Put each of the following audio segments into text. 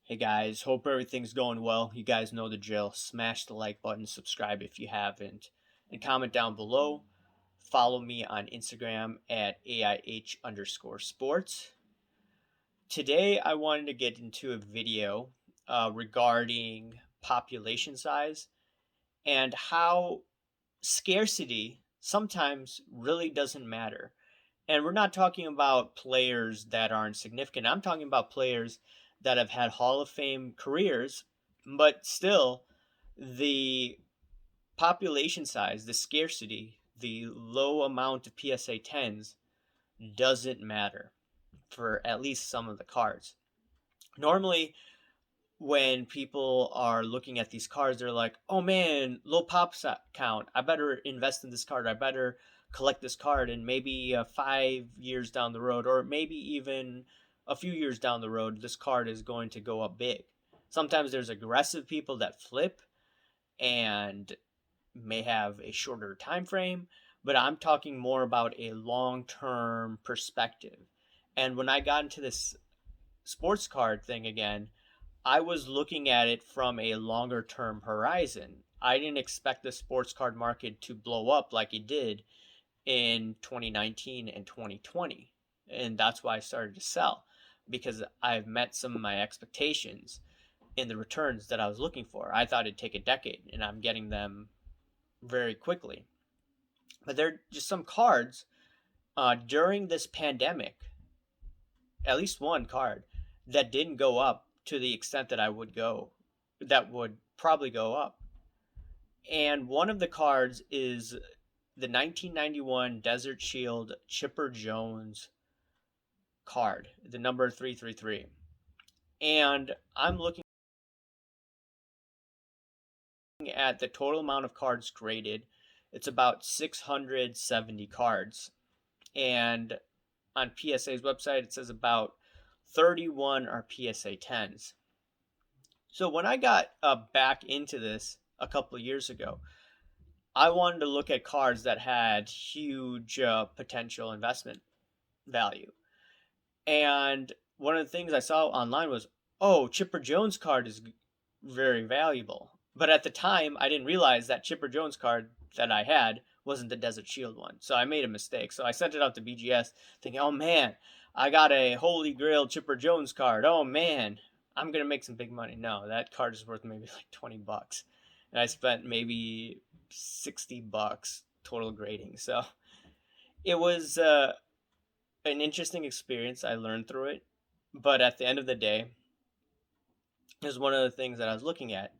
Hey guys, hope everything's going well. You guys know the drill. Smash the like button, subscribe if you haven't, and comment down below. Follow me on Instagram at AIH underscore sports. Today, I wanted to get into a video regarding population size and how scarcity sometimes really doesn't matter. And we're not talking about players that aren't significant. I'm talking about players that have had Hall of Fame careers, but still the population size, the scarcity, the low amount of PSA 10s doesn't matter for at least some of the cards. Normally, when people are looking at these cards, they're like, oh man, low count. I better invest in this card. I better collect this card. And maybe 5 years down the road, or maybe even a few years down the road, this card is going to go up big. Sometimes there's aggressive people that flip and may have a shorter time frame, but I'm talking more about a long-term perspective. And when I got into this sports card thing again, I was looking at it from a longer term horizon. I didn't expect the sports card market to blow up like it did in 2019 and 2020. And that's why I started to sell, because I've met some of my expectations in the returns that I was looking for. I thought it'd take a decade, and I'm getting them very quickly. But there are just some cards during this pandemic, at least one card, that didn't go up to the extent that that would probably go up. And one of the cards is the 1991 Desert Shield Chipper Jones card, the number 333. And I'm looking at the total amount of cards graded. It's about 670 cards. And on PSA's website, it says about 31 are PSA 10s. So when I got back into this a couple of years ago, I wanted to look at cards that had huge potential investment value. And one of the things I saw online was, oh, Chipper Jones card is very valuable. But at the time, I didn't realize that Chipper Jones card that I had wasn't the Desert Shield one. So I made a mistake. So I sent it out to BGS thinking, oh man, I got a Holy Grail Chipper Jones card. Oh man, I'm going to make some big money. No, that card is worth maybe like $20. And I spent maybe $60 total grading. So it was an interesting experience. I learned through it. But at the end of the day, it was one of the things that I was looking at.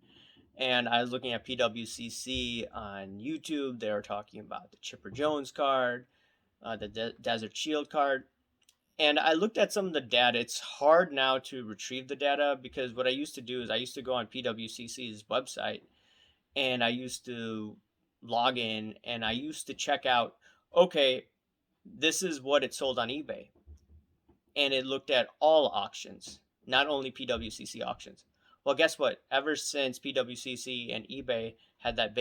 And I was looking at PWCC on YouTube. They were talking about the Chipper Jones card, the Desert Shield card. And I looked at some of the data. It's hard now to retrieve the data because what I used to do is I used to go on PWCC's website and I used to log in and I used to check out, okay, this is what it sold on eBay. And it looked at all auctions, not only PWCC auctions. Well, guess what? Ever since PWCC and eBay had that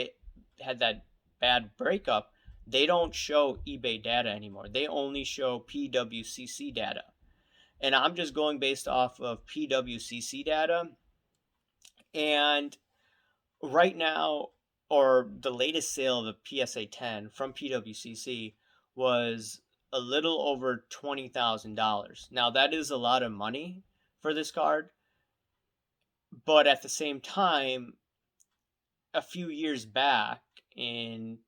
bad breakup, they don't show eBay data anymore. They only show PWCC data. And I'm just going based off of PWCC data. And right now, or the latest sale of a PSA 10 from PWCC was a little over $20,000. Now, that is a lot of money for this card, but at the same time, a few years back in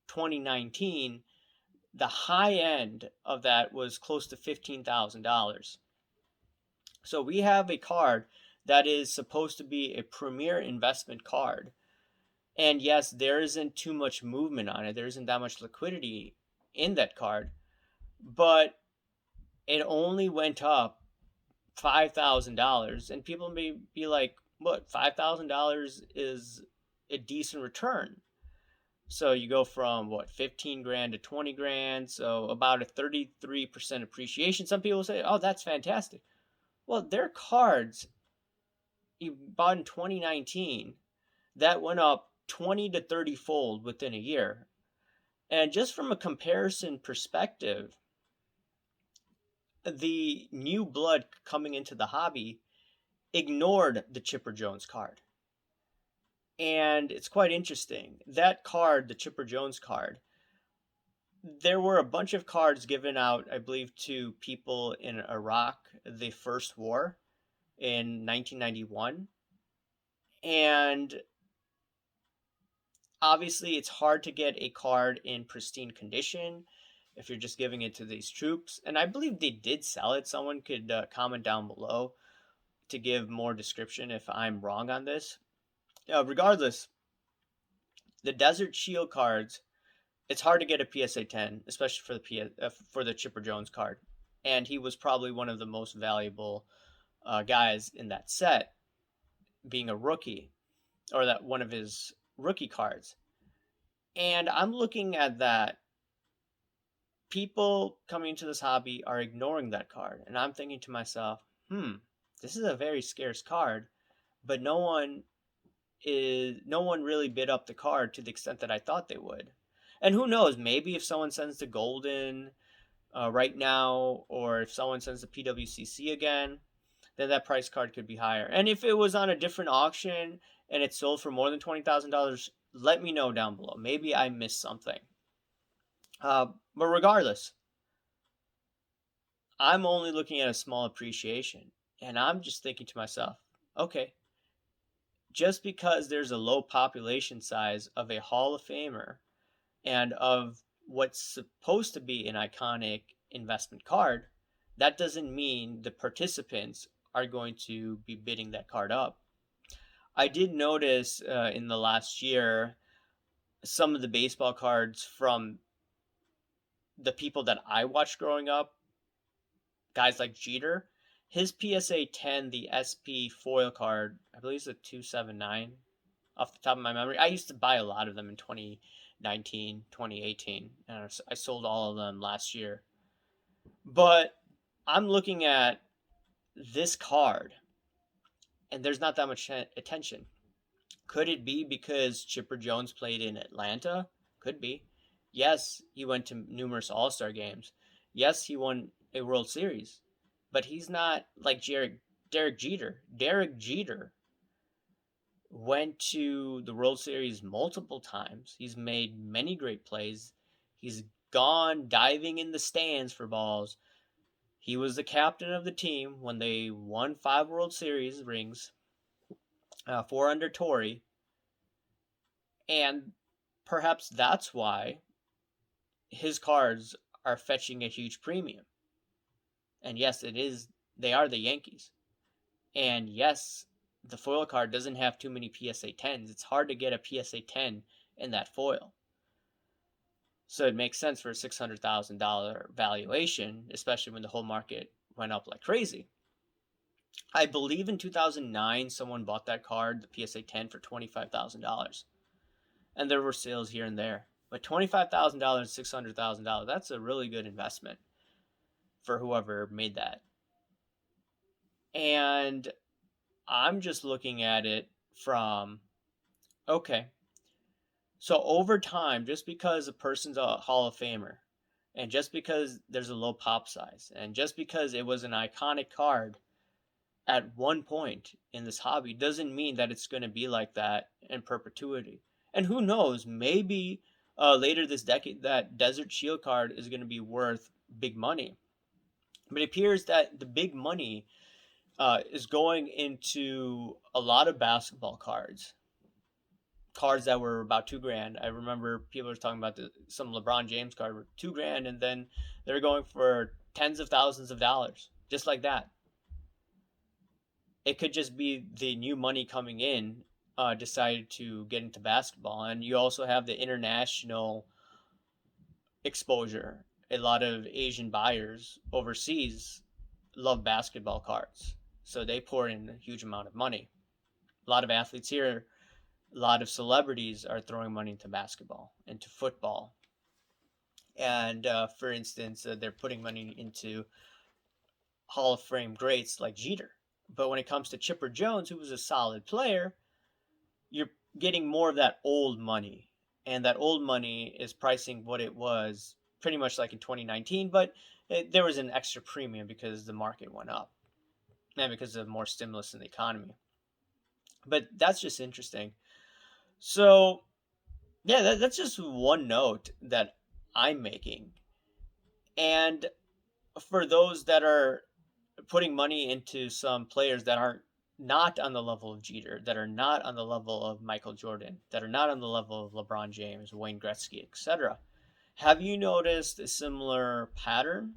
2019, the high end of that was close to $15,000. So we have a card that is supposed to be a premier investment card. And yes, there isn't too much movement on it. There isn't that much liquidity in that card, but it only went up $5,000. And people may be like, what, $5,000 is a decent return. So you go from what, 15 grand to 20 grand. So about a 33% appreciation. Some people say, oh, that's fantastic. Well, their cards you bought in 2019 that went up 20 to 30 fold within a year. And just from a comparison perspective, the new blood coming into the hobby ignored the Chipper Jones card. And it's quite interesting. That card, the Chipper Jones card, there were a bunch of cards given out, I believe, to people in Iraq, the first war in 1991. And obviously, it's hard to get a card in pristine condition if you're just giving it to these troops. And I believe they did sell it. Someone could comment down below to give more description if I'm wrong on this. Regardless, the Desert Shield cards, it's hard to get a PSA 10, especially for the Chipper Jones card. And he was probably one of the most valuable guys in that set, being a rookie, or that one of his rookie cards. And I'm looking at that. People coming into this hobby are ignoring that card. And I'm thinking to myself, this is a very scarce card, but no one really bid up the card to the extent that I thought they would. And who knows, maybe if someone sends the Golden right now, or if someone sends the PWCC again, then that price card could be higher. And if it was on a different auction and it sold for more than $20,000, let me know down below. Maybe I missed something. But regardless, I'm only looking at a small appreciation. And I'm just thinking to myself, okay, just because there's a low population size of a Hall of Famer and of what's supposed to be an iconic investment card, that doesn't mean the participants are going to be bidding that card up. I did notice in the last year some of the baseball cards from the people that I watched growing up, guys like Jeter. His PSA 10, the SP foil card, I believe it's a 279 off the top of my memory. I used to buy a lot of them in 2019, 2018, and I sold all of them last year. But I'm looking at this card, and there's not that much attention. Could it be because Chipper Jones played in Atlanta? Could be. Yes, he went to numerous All-Star games. Yes, he won a World Series. But he's not like Derek Jeter. Derek Jeter went to the World Series multiple times. He's made many great plays. He's gone diving in the stands for balls. He was the captain of the team when they won 5 World Series rings, 4 under Torre. And perhaps that's why his cards are fetching a huge premium. And yes, they are the Yankees. And yes, the foil card doesn't have too many PSA 10s. It's hard to get a PSA 10 in that foil. So it makes sense for a $600,000 valuation, especially when the whole market went up like crazy. I believe in 2009, someone bought that card, the PSA 10, for $25,000. And there were sales here and there. But $25,000, $600,000, that's a really good investment for whoever made that. And I'm just looking at it from, okay, so over time, just because a person's a Hall of Famer, and just because there's a low pop size, and just because it was an iconic card at one point in this hobby, doesn't mean that it's going to be like that in perpetuity. And who knows, maybe later this decade, that Desert Shield card is going to be worth big money. But it appears that the big money is going into a lot of basketball cards that were about $2,000. I remember people were talking about some LeBron James card were $2,000, and then they're going for tens of thousands of dollars, just like that. It could just be the new money coming in decided to get into basketball, and you also have the international exposure. A lot of Asian buyers overseas love basketball cards, so they pour in a huge amount of money. A lot of athletes here, a lot of celebrities are throwing money into basketball, into football. And for instance, they're putting money into Hall of Fame greats like Jeter. But when it comes to Chipper Jones, who was a solid player, you're getting more of that old money. And that old money is pricing what it was pretty much like in 2019, but there was an extra premium because the market went up. and because of more stimulus in the economy. But that's just interesting. So yeah, that's just one note that I'm making. And for those that are putting money into some players that aren't not on the level of Jeter, that are not on the level of Michael Jordan, that are not on the level of LeBron James, Wayne Gretzky, etc. Have you noticed a similar pattern?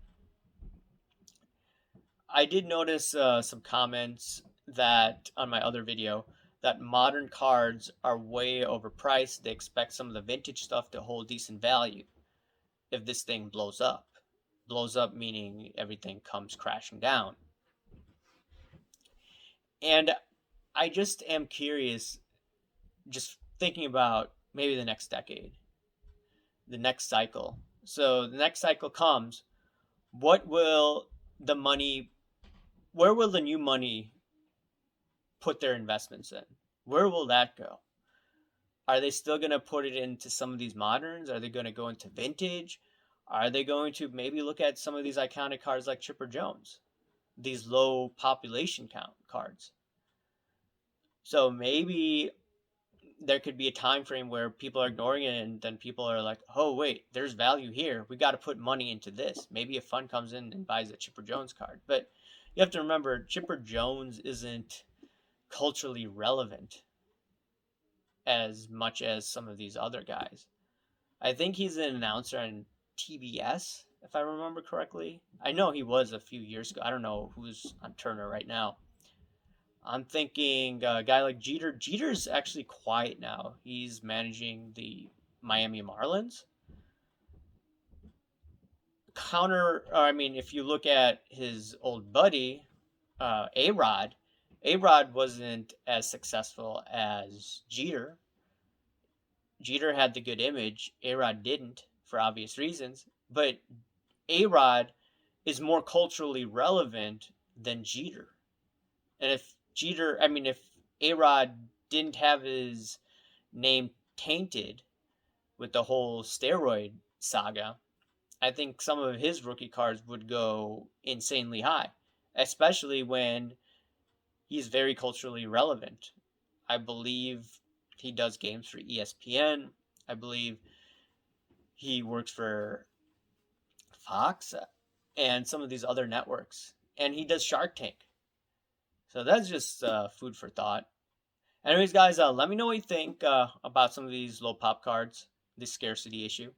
I did notice some comments that on my other video that modern cards are way overpriced. They expect some of the vintage stuff to hold decent value if this thing blows up. Blows up meaning everything comes crashing down. And I just am curious, just thinking about maybe the next decade, the next cycle. So the next cycle comes, what will the money, where will the new money put their investments in? Where will that go? Are they still going to put it into some of these moderns? Are they going to go into vintage? Are they going to maybe look at some of these iconic cards like Chipper Jones, these low population count cards? So maybe there could be a time frame where people are ignoring it, and then people are like, oh wait, there's value here, we got to put money into this. Maybe a fund comes in and buys a Chipper Jones card. But you have to remember, Chipper Jones isn't culturally relevant as much as some of these other guys. I think he's an announcer on TBS, if I remember correctly. I know he was a few years ago. I don't know who's on Turner right now. I'm thinking a guy like Jeter. Jeter's actually quiet now. He's managing the Miami Marlins. I mean, if you look at his old buddy, A Rod, A Rod wasn't as successful as Jeter. Jeter had the good image. A Rod didn't for obvious reasons. But A Rod is more culturally relevant than Jeter. And if A Rod didn't have his name tainted with the whole steroid saga, I think some of his rookie cards would go insanely high, especially when he's very culturally relevant. I believe he does games for ESPN. I believe he works for Fox and some of these other networks. And he does Shark Tank. So that's just food for thought. Anyways, guys, let me know what you think about some of these low pop cards, this scarcity issue.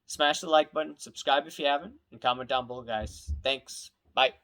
Smash the like button, subscribe if you haven't, and comment down below, guys. Thanks. Bye.